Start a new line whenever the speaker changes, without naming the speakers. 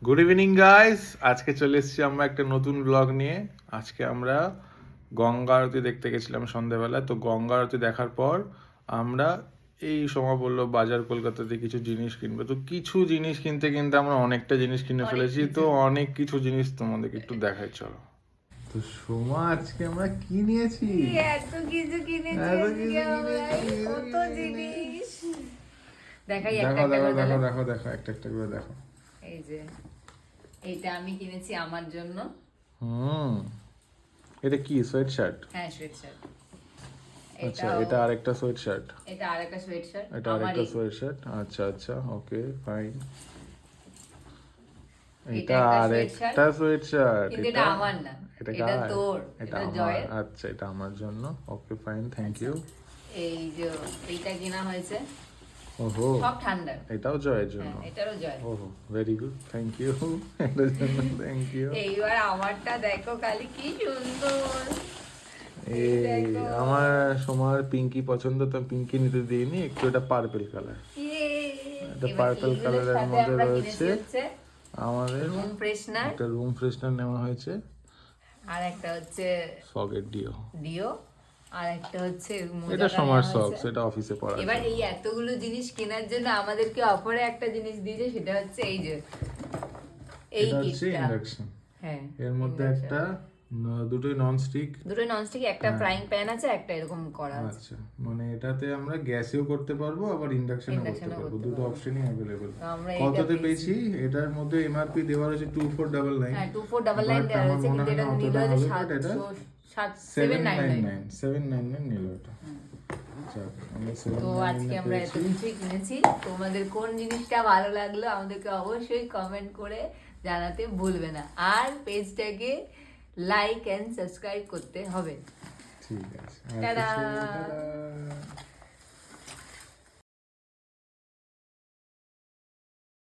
Good evening guys, আজকে চলে এসেছি আমরা একটা নতুন ব্লগ নিয়ে। আজকে আমরা গঙ্গা আরতি দেখতে গেছিলাম সন্ধ্যেবেলা। তো গঙ্গা আরতি দেখার পর আমরা এই সময় বললো বাজার কলকাতাতে কিছু জিনিস কিনবো। তো কিছু জিনিস কিনতে কিনতে আমরা অনেকটা জিনিস কিনে ফেলেছি। তো অনেক কিছু জিনিস তোমাদেরকে একটু দেখাই, চলো। তো সোমা, আজকে আমরা কি নিয়েছি?
এত কিছু কিনেছি আজকে আমরা, কত জিনিস দেখাই একটা
দেখো
একটা
দেখো
করে।
দেখো দেখো দেখো একটা একটা করে দেখো।
এই যে এইটা আমি কিনেছি আমার জন্য।
হুম, এটা কি সোয়েট শার্ট?
হ্যাঁ, সোয়েট শার্ট।
আচ্ছা, এটা আরেকটা সোয়েট শার্ট।
এটা আরেকটা সোয়েট শার্ট
এটা আরেকটা সোয়েট শার্ট। আচ্ছা আচ্ছা, ওকে ফাইন। এটা আরেকটা সোয়েট শার্ট।
কিন্তু এটা আমার না,
এটা
এটা
কার?
তোর,
এটা
এটা
আমার।
জয়ের।
আচ্ছা, এটা আমার জন্য। Okay fine, thank you.
এই যে এইটা কেনা হয়েছে,
ওহো,
সব ঠান্ডার।
এটাও জয়ের জন্য?
হ্যাঁ, এটারও জয়।
ওহো, ভেরি গুড, থ্যাংক ইউ। এটার জন্য থ্যাংক ইউ।
এইবার আমারটা দেখো খালি কি সুন্দর।
এই
দেখো।
আমার সোমার পিঙ্কি পছন্দ, তো পিঙ্কি নিতে দিইনি, একটু এটা পার্পল কালার। এটা পার্পল কালারের মধ্যে রয়েছে আমাদের
রুম ফ্রেশনার,
একটা রুম ফ্রেশনার নেওয়া হয়েছে,
আর একটা হচ্ছে
ফগেট ডিও।
ডিও, আর একটা হচ্ছে
এটা
মোজাটা
সমার
নেওয়া
সক্স,
হয়েছে।
এটা অফিসে পরা।
এবার এই এতগুলো জিনিস কেনার জন্য আমাদেরকে অফারে একটা জিনিস দিয়েছে, সেটা হচ্ছে এই যে এই
এটা হচ্ছে
কিটটা।
ইন্ডাকশন।
হ্যাঁ,
এর মধ্যে একটা দুটোই নন স্টিক।
দুটো ননস্টিক, একটা ফ্রাইং প্যান আছে, একটা এরকম করা আছে।
আচ্ছা, মানে এটাতে আমরা গ্যাসেও করতে পারবো, আবার ইন্ডাকশনও করতে পারবো, দুটো অপশনই अवेलेबल।
আমরা
কততে পেয়েছি? এটার মধ্যে এমআরপি দেওয়া আছে 2499।
হ্যাঁ 2499 দেওয়া হয়েছে, কিন্তু এটা নিল হচ্ছে 799।
799 নিল এটা। যাক, আমরা
তো আজকে আমরা এত কিছুই কিনেছি। তোমাদের কোন জিনিসটা ভালো লাগলো আমাদেরকে অবশ্যই কমেন্ট করে জানাতে ভুলবে না, আর পেজটাকে লাইক এন্ড সাবস্ক্রাইব করতে হবে।
ঠিক আছে।
টাটা।
টাটা।